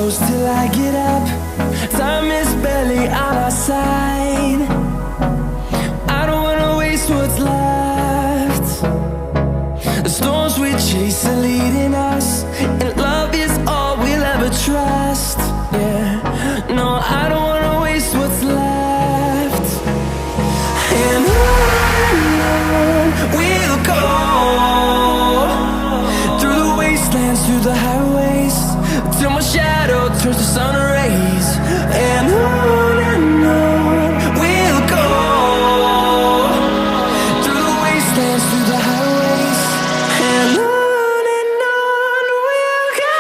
close till I get up. Time is barely on our side. I don't wanna waste what's left. The storms we chase are leading us, and love is all we'll ever trust. Yeah, no, I don't wanna waste what's left. And on we'll go, through the wastelands, through the highways, till my shadow turns to sun rays. And on we'll go, through the wastelands, through the highways, and on we'll go.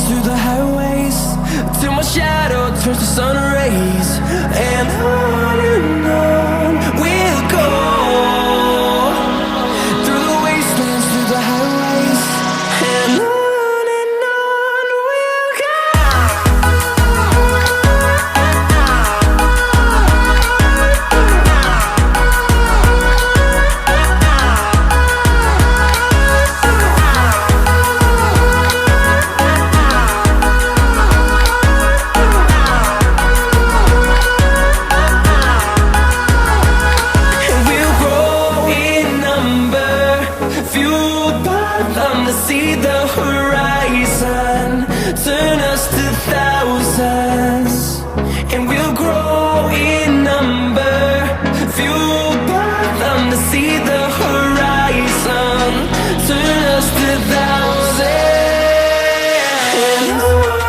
Through the highways, till my shadow turns to sun rays. And on we'll go, through the wastelands, through the highways, and on we'll go. Fueled by them to see the horizon, turn us to thousands, and we'll grow in number. Fueled by them to see the horizon, turn us to thousands, and on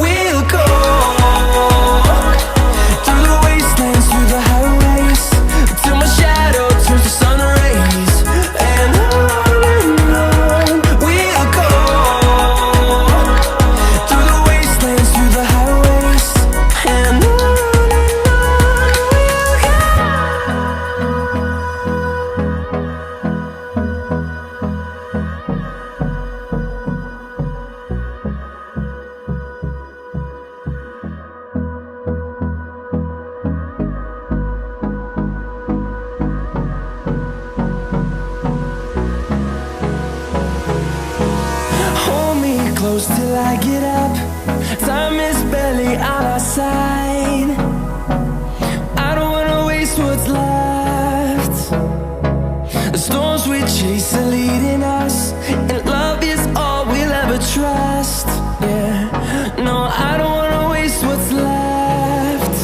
we'll go, through the wastelands, through the highways, till my shadow turns to sun rays. And on we'll go, through the wastelands, through the highways, and on we'll go. Hold me close till I get up. Time is barely on our side. I don't wanna waste what's left. The storms we chase are leading us, and love is all we'll ever trust. Yeah, no, I don't wanna waste what's left.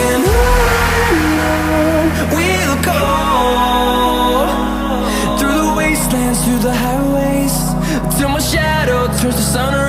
And on we'll go, through the wastelands, through the highways, till my shadow turns to sun rays.